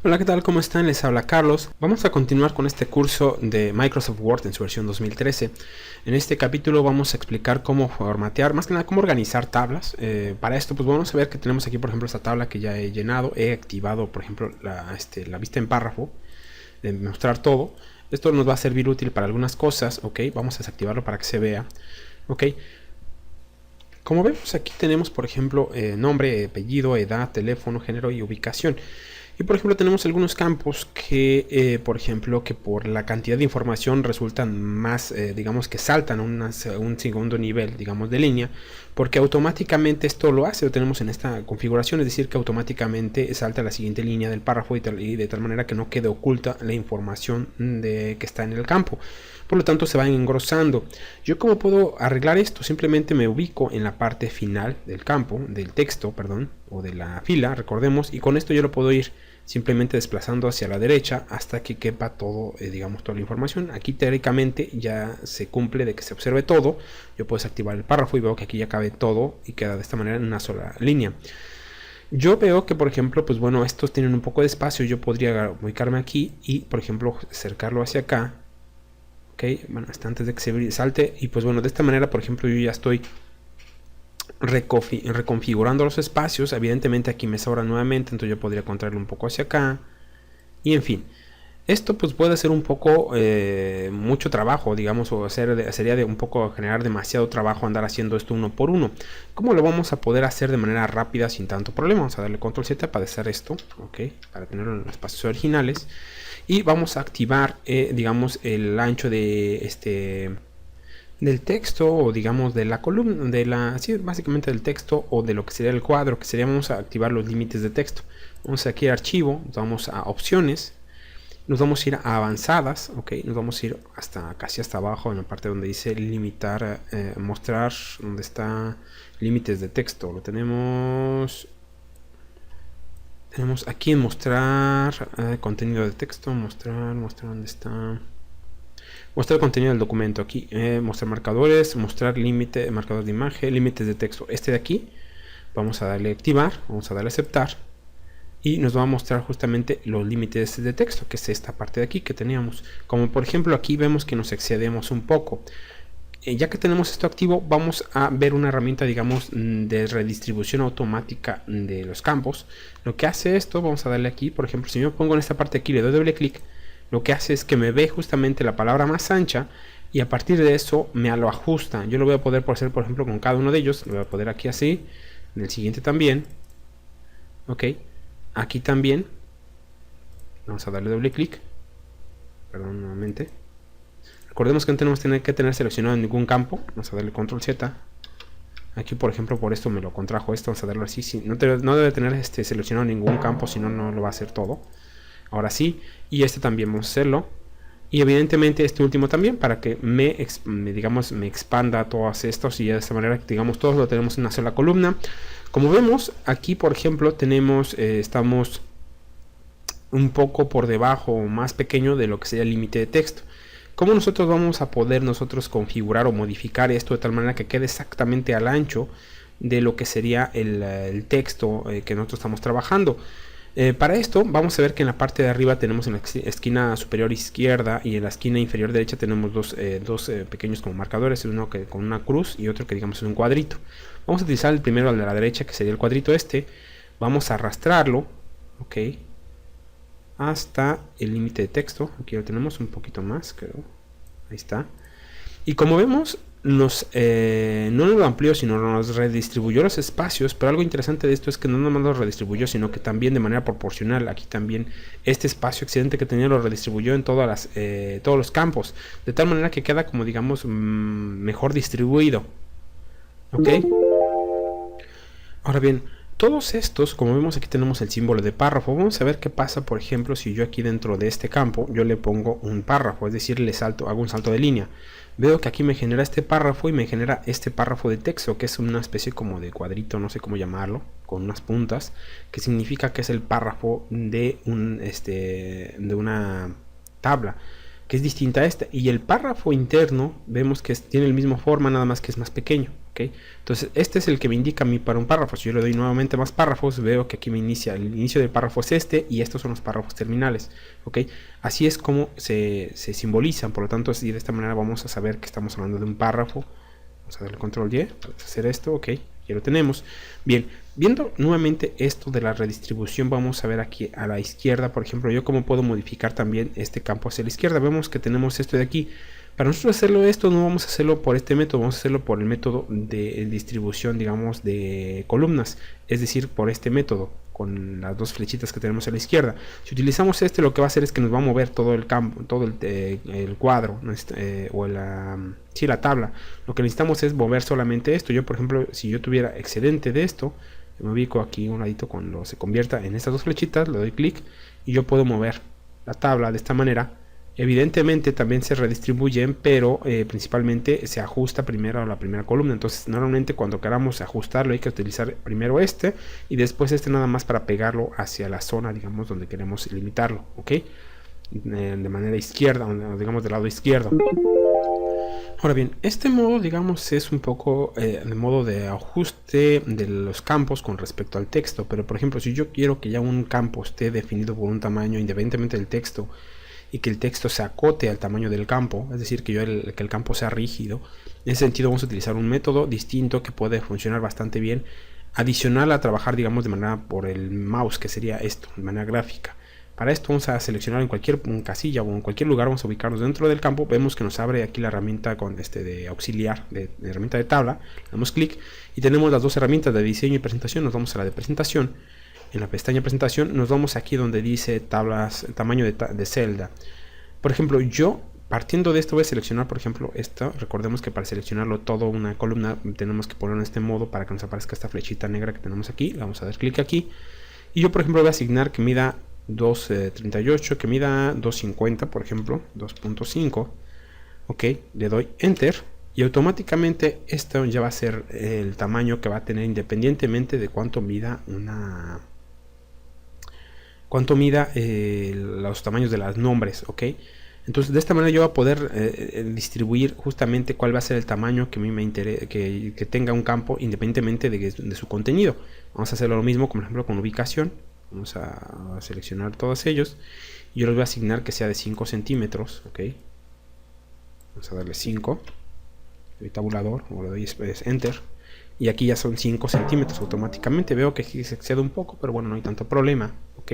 Hola, ¿qué tal? ¿Cómo están? Les habla Carlos. Vamos a continuar con este curso de Microsoft Word en su versión 2013. En este capítulo vamos a explicar cómo formatear, más que nada cómo organizar tablas. Para esto pues vamos a ver que tenemos aquí por ejemplo esta tabla que ya he llenado. He activado por ejemplo la vista en párrafo, de mostrar todo. Esto nos va a servir útil para algunas cosas, ¿ok? Vamos a desactivarlo para que se vea, ¿ok? Como vemos aquí tenemos por ejemplo nombre, apellido, edad, teléfono, género y ubicación. Y por ejemplo tenemos algunos campos que por ejemplo que por la cantidad de información resultan más, digamos que saltan a un segundo nivel, digamos, de línea, porque automáticamente esto lo hace, lo tenemos en esta configuración, es decir que automáticamente salta a la siguiente línea del párrafo y de tal manera que no quede oculta la información que está en el campo. Por lo tanto se van engrosando. Yo cómo puedo arreglar esto, simplemente me ubico en la parte final del campo, del texto, perdón, o de la fila, recordemos, y con esto yo lo puedo ir simplemente desplazando hacia la derecha hasta que quepa todo, digamos, toda la información. Aquí teóricamente ya se cumple de que se observe todo. Yo puedo desactivar el párrafo y veo que aquí ya cabe todo y queda de esta manera en una sola línea. Yo veo que por ejemplo, pues bueno, estos tienen un poco de espacio. Yo podría ubicarme aquí y por ejemplo acercarlo hacia acá. Ok, bueno, hasta antes de que se salte. Y pues bueno, de esta manera por ejemplo yo ya estoy reconfigurando los espacios. Evidentemente aquí me sobra nuevamente, entonces yo podría contraerlo un poco hacia acá. Y en fin, esto pues puede ser un poco mucho trabajo, digamos, o sería de un poco generar demasiado trabajo andar haciendo esto uno por uno. ¿Cómo lo vamos a poder hacer de manera rápida sin tanto problema? Vamos a darle control Z para hacer esto, ok, para tenerlo en los espacios originales. Y vamos a activar, digamos, el ancho de del texto, o digamos de la columna, sí, básicamente del texto o de lo que sería el cuadro, que sería, vamos a activar los límites de texto. Vamos aquí a archivo, vamos a opciones, nos vamos a ir a avanzadas, ok, nos vamos a ir hasta casi hasta abajo en la parte donde dice limitar, mostrar, donde está límites de texto. Lo tenemos aquí en mostrar contenido de texto, mostrar dónde está. Mostrar el contenido del documento aquí, mostrar marcadores, mostrar límite, marcador de imagen, límites de texto. Este de aquí, vamos a darle activar, vamos a darle aceptar y nos va a mostrar justamente los límites de texto, que es esta parte de aquí que teníamos. Como por ejemplo aquí vemos que nos excedemos un poco. Ya que tenemos esto activo, vamos a ver una herramienta, digamos, de redistribución automática de los campos. Lo que hace esto, vamos a darle aquí, por ejemplo, si yo pongo en esta parte aquí, le doy doble clic, lo que hace es que me ve justamente la palabra más ancha y a partir de eso me lo ajusta. Yo lo voy a poder hacer, por ejemplo, con cada uno de ellos. Lo voy a poder aquí así, en el siguiente también, ok, aquí también. Vamos a darle doble clic, perdón, nuevamente. Recordemos que no tenemos que tener seleccionado ningún campo. Vamos a darle control Z. Aquí por ejemplo por esto me lo contrajo esto, vamos a darlo así. No debe tener seleccionado ningún campo, si no, no lo va a hacer todo. Ahora sí, y este también vamos a hacerlo. Y evidentemente este último también, para que digamos, me expanda todos estos. Y de esta manera, digamos, todos lo tenemos en una sola columna. Como vemos, aquí por ejemplo tenemos, estamos un poco por debajo o más pequeño de lo que sería el límite de texto. ¿Cómo nosotros vamos a poder configurar o modificar esto de tal manera que quede exactamente al ancho de lo que sería el texto que nosotros estamos trabajando? Para esto vamos a ver que en la parte de arriba tenemos en la esquina superior izquierda y en la esquina inferior derecha tenemos dos pequeños como marcadores, uno que con una cruz y otro que digamos es un cuadrito. Vamos a utilizar el primero al de la derecha, que sería el cuadrito este. Vamos a arrastrarlo, ok, hasta el límite de texto. Aquí lo tenemos un poquito más, creo. Ahí está. Y como vemos, no nos lo amplió, sino nos redistribuyó los espacios. Pero algo interesante de esto es que no nomás los redistribuyó, sino que también de manera proporcional. Aquí también este espacio excedente que tenía lo redistribuyó en todos los campos, de tal manera que queda como digamos mejor distribuido. Ok. Ahora bien, todos estos, como vemos aquí tenemos el símbolo de párrafo. Vamos a ver qué pasa, por ejemplo, si yo aquí dentro de este campo yo le pongo un párrafo, es decir, hago un salto de línea. Veo que aquí me genera este párrafo y me genera este párrafo de texto, que es una especie como de cuadrito, no sé cómo llamarlo, con unas puntas, que significa que es el párrafo de una tabla. que es distinta a esta. Y el párrafo interno vemos que tiene la misma forma, nada más que es más pequeño. ¿Okay? Entonces este es el que me indica a mí para un párrafo. Si yo le doy nuevamente más párrafos, veo que aquí me inicia, el inicio del párrafo es este, y estos son los párrafos terminales. ¿Okay? Así es como se simbolizan. Por lo tanto, así de esta manera vamos a saber que estamos hablando de un párrafo. Vamos a darle control Y para hacer esto. Ok, ya lo tenemos. Bien, viendo nuevamente esto de la redistribución, vamos a ver aquí a la izquierda, por ejemplo, yo cómo puedo modificar también este campo hacia la izquierda. Vemos que tenemos esto de aquí. Para nosotros hacerlo esto, no vamos a hacerlo por este método, vamos a hacerlo por el método de distribución, digamos, de columnas, es decir, por este método, con las dos flechitas que tenemos a la izquierda. Si utilizamos este, lo que va a hacer es que nos va a mover todo el campo, todo el cuadro, o la tabla. Lo que necesitamos es mover solamente esto. Yo, por ejemplo, si yo tuviera excedente de esto, me ubico aquí un ladito cuando se convierta en estas dos flechitas, le doy clic y yo puedo mover la tabla de esta manera. Evidentemente también se redistribuyen, pero principalmente se ajusta primero a la primera columna. Entonces normalmente cuando queramos ajustarlo hay que utilizar primero este y después este, nada más para pegarlo hacia la zona, digamos, donde queremos limitarlo, ¿ok? De manera izquierda, digamos del lado izquierdo. Ahora bien, este modo, digamos, es un poco el modo de ajuste de los campos con respecto al texto. Pero por ejemplo, si yo quiero que ya un campo esté definido por un tamaño independientemente del texto, y que el texto se acote al tamaño del campo, es decir, que el campo sea rígido, en ese sentido vamos a utilizar un método distinto que puede funcionar bastante bien, adicional a trabajar, digamos, de manera por el mouse, que sería esto, de manera gráfica. Para esto vamos a seleccionar en cualquier casilla o en cualquier lugar, vamos a ubicarnos dentro del campo. Vemos que nos abre aquí la herramienta con de auxiliar, de herramienta de tabla. Le damos clic y tenemos las dos herramientas de diseño y presentación. Nos vamos a la de presentación. En la pestaña presentación nos vamos aquí donde dice tablas, tamaño de celda. Por ejemplo, yo partiendo de esto voy a seleccionar, por ejemplo, esto. Recordemos que para seleccionarlo todo una columna tenemos que ponerlo en este modo para que nos aparezca esta flechita negra que tenemos aquí. Le vamos a dar clic aquí. Y yo, por ejemplo, voy a asignar que mida 2.38, que mida 2.50, por ejemplo, 2.5. Ok, le doy Enter. Y automáticamente esto ya va a ser el tamaño que va a tener independientemente de cuánto mida los tamaños de los nombres, ok. Entonces de esta manera yo voy a poder distribuir justamente cuál va a ser el tamaño que a mí me interesa, que tenga un campo independientemente de su contenido. Vamos a hacerlo lo mismo, por ejemplo, con ubicación. Vamos a seleccionar todos ellos. Yo les voy a asignar que sea de 5 centímetros, ok. Vamos a darle 5. El tabulador, o le doy Enter. Y aquí ya son 5 centímetros automáticamente. Veo que aquí se excede un poco, pero bueno, no hay tanto problema, ok.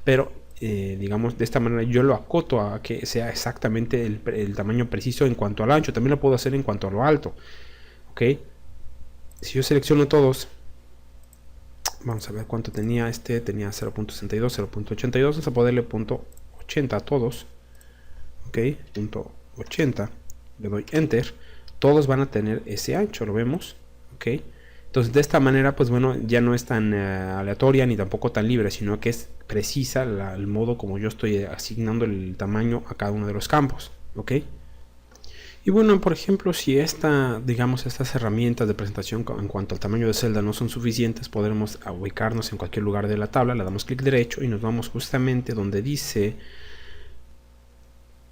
Pero digamos, de esta manera yo lo acoto a que sea exactamente el tamaño preciso en cuanto al ancho. También lo puedo hacer en cuanto a lo alto, ok. Si yo selecciono todos, vamos a ver cuánto tenía tenía 0.62, 0.82, vamos a ponerle .80 a todos, ok, .80, le doy Enter. Todos van a tener ese ancho, lo vemos, ok. Entonces de esta manera, pues bueno, ya no es tan aleatoria ni tampoco tan libre, sino que es precisa el modo como yo estoy asignando el tamaño a cada uno de los campos, ok. Y bueno, por ejemplo, si digamos, estas herramientas de presentación en cuanto al tamaño de celda no son suficientes, podremos ubicarnos en cualquier lugar de la tabla, le damos clic derecho y nos vamos justamente donde dice,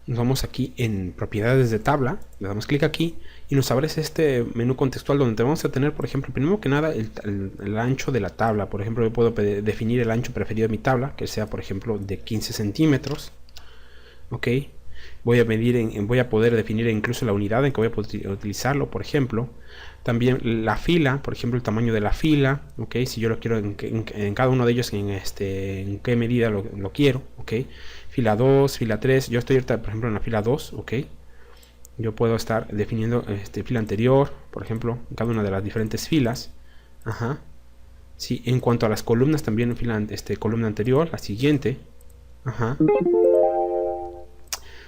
nos vamos aquí en propiedades de tabla, le damos clic aquí y nos abre este menú contextual donde vamos a tener, por ejemplo, primero que nada el ancho de la tabla. Por ejemplo, yo puedo definir el ancho preferido de mi tabla, que sea, por ejemplo, de 15 centímetros, ok. Voy a poder definir incluso la unidad en que voy a utilizarlo, por ejemplo. También la fila, por ejemplo, el tamaño de la fila, ok. Si yo lo quiero en cada uno de ellos, en qué medida lo quiero, ok. Fila 2, fila 3, yo estoy ahorita, por ejemplo, en la fila 2, ok. Yo puedo estar definiendo fila anterior, por ejemplo, en cada una de las diferentes filas. Ajá. Sí, en cuanto a las columnas, también columna anterior, la siguiente. Ajá.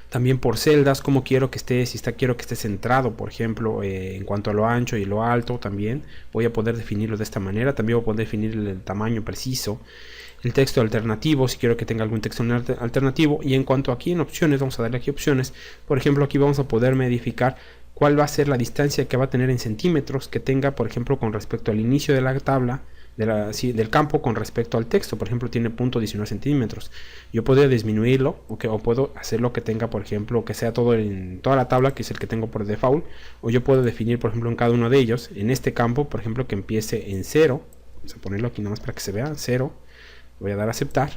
También por celdas, como quiero que esté, quiero que esté centrado, por ejemplo, en cuanto a lo ancho y lo alto, también voy a poder definirlo de esta manera. También voy a poder definir el tamaño preciso. El texto alternativo, si quiero que tenga algún texto alternativo. Y en cuanto aquí en opciones, vamos a darle aquí opciones. Por ejemplo, aquí vamos a poder modificar cuál va a ser la distancia que va a tener en centímetros que tenga, por ejemplo, con respecto al inicio de la tabla del campo con respecto al texto. Por ejemplo, tiene 0.19 centímetros. Yo podría disminuirlo, o puedo hacerlo que tenga, por ejemplo, que sea todo en toda la tabla, que es el que tengo por default. O yo puedo definir, por ejemplo, en cada uno de ellos, en este campo, por ejemplo, que empiece en 0. Vamos a ponerlo aquí nada más para que se vea, 0. Voy a dar a aceptar.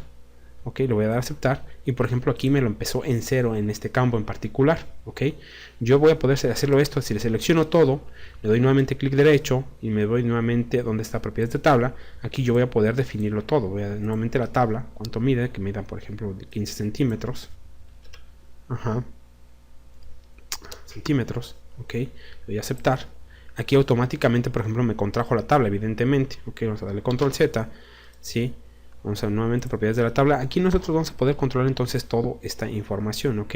Ok, le voy a dar a aceptar. Y por ejemplo aquí me lo empezó en 0 en este campo en particular. Ok, yo voy a poder hacerlo esto. Si le selecciono todo, le doy nuevamente clic derecho y me voy nuevamente donde está propiedades de tabla. Aquí yo voy a poder definirlo todo. Voy a dar nuevamente la tabla, cuánto mide, que mida por ejemplo 15 centímetros. Ajá, centímetros. Ok, le doy a aceptar. Aquí automáticamente, por ejemplo, me contrajo la tabla, evidentemente. Ok, vamos a darle control Z. Sí. Vamos a nuevamente propiedades de la tabla. Aquí nosotros vamos a poder controlar entonces toda esta información, ¿ok?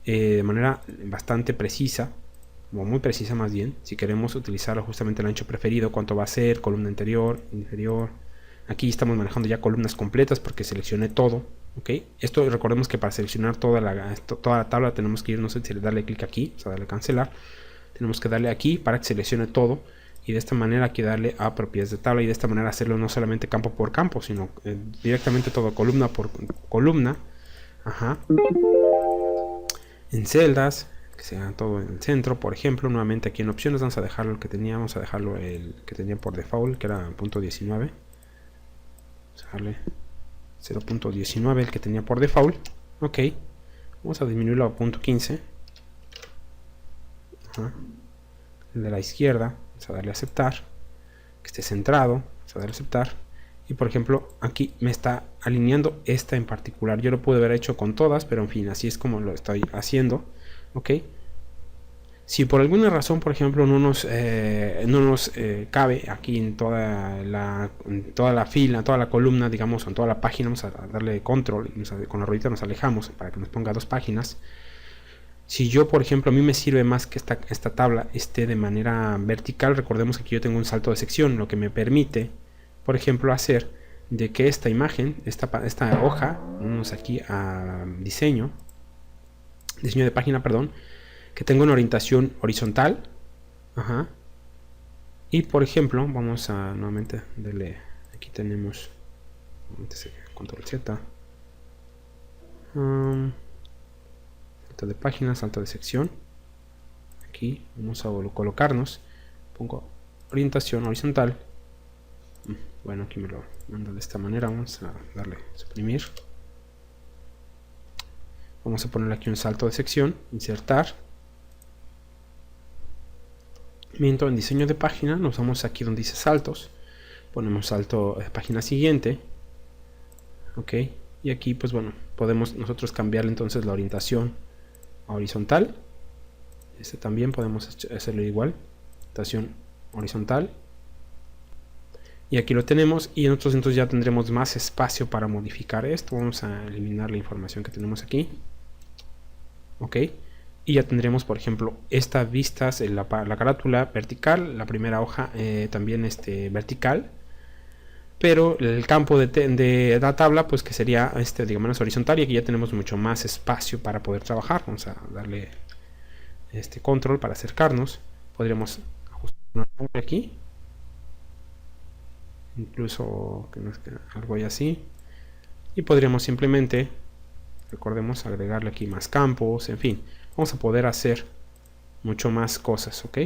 De manera bastante precisa, o muy precisa más bien. Si queremos utilizar justamente el ancho preferido, cuánto va a ser, columna anterior, inferior. Aquí estamos manejando ya columnas completas porque seleccioné todo, ¿ok? Esto recordemos que para seleccionar toda la tabla tenemos que irnos a darle clic aquí, o sea, darle cancelar. Tenemos que darle aquí para que seleccione todo. Y de esta manera aquí darle a propiedades de tabla y de esta manera hacerlo no solamente campo por campo, sino directamente todo columna por columna. Ajá. En celdas, que sea todo en el centro, por ejemplo. Nuevamente aquí en opciones vamos a dejarlo el que tenía, vamos a dejarlo el que tenía por default, que era 0.19. Vamos a dejarle 0.19 el que tenía por default. Ok. Vamos a disminuirlo a 0.15. Ajá. El de la izquierda. Vamos a darle a aceptar, que esté centrado, vamos a darle a aceptar. Y por ejemplo aquí me está alineando esta en particular. Yo lo pude haber hecho con todas, pero en fin, así es como lo estoy haciendo. Ok, si por alguna razón, por ejemplo, no nos cabe aquí en toda la fila, toda la columna, digamos, en toda la página, vamos a darle control y con la ruedita nos alejamos para que nos ponga 2 páginas. Si yo, por ejemplo, a mí me sirve más que esta tabla esté de manera vertical, recordemos que aquí yo tengo un salto de sección, lo que me permite, por ejemplo, hacer de que esta imagen, esta hoja, vamos aquí a diseño de página, perdón, que tenga una orientación horizontal. Ajá. Y por ejemplo, vamos a nuevamente darle, aquí tenemos, control Z. Salto de página, salto de sección. Aquí vamos a colocarnos. Pongo orientación horizontal. Bueno, aquí me lo manda de esta manera. Vamos a darle suprimir. Vamos a ponerle aquí un salto de sección. Insertar. Mientras en diseño de página nos vamos aquí donde dice saltos. Ponemos salto de página siguiente. Ok. Y aquí pues bueno, podemos nosotros cambiarle entonces la orientación a horizontal. Este también podemos hacerlo igual. Orientación horizontal. Y aquí lo tenemos. Y nosotros entonces ya tendremos más espacio para modificar esto. Vamos a eliminar la información que tenemos aquí. Ok. Y ya tendremos, por ejemplo, estas vistas en la carátula vertical, la primera hoja también vertical, pero el campo de la tabla, pues que sería digamos horizontal, y aquí ya tenemos mucho más espacio para poder trabajar. Vamos a darle control para acercarnos. Podríamos ajustar aquí, incluso que nos quede algo así, y podríamos simplemente, recordemos, agregarle aquí más campos, en fin. Vamos a poder hacer mucho más cosas, ¿ok?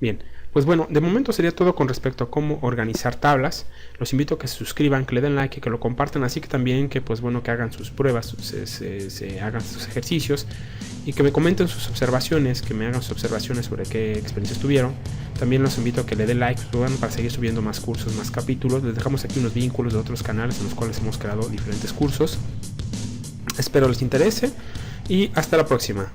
Bien, pues bueno, de momento sería todo con respecto a cómo organizar tablas. Los invito a que se suscriban, que le den like y que lo compartan, así que también que pues bueno, que hagan sus pruebas, se hagan sus ejercicios y que me comenten sus observaciones, que me hagan sus observaciones sobre qué experiencias tuvieron. También los invito a que le den like, suban para seguir subiendo más cursos, más capítulos. Les dejamos aquí unos vínculos de otros canales en los cuales hemos creado diferentes cursos. Espero les interese. Y hasta la próxima.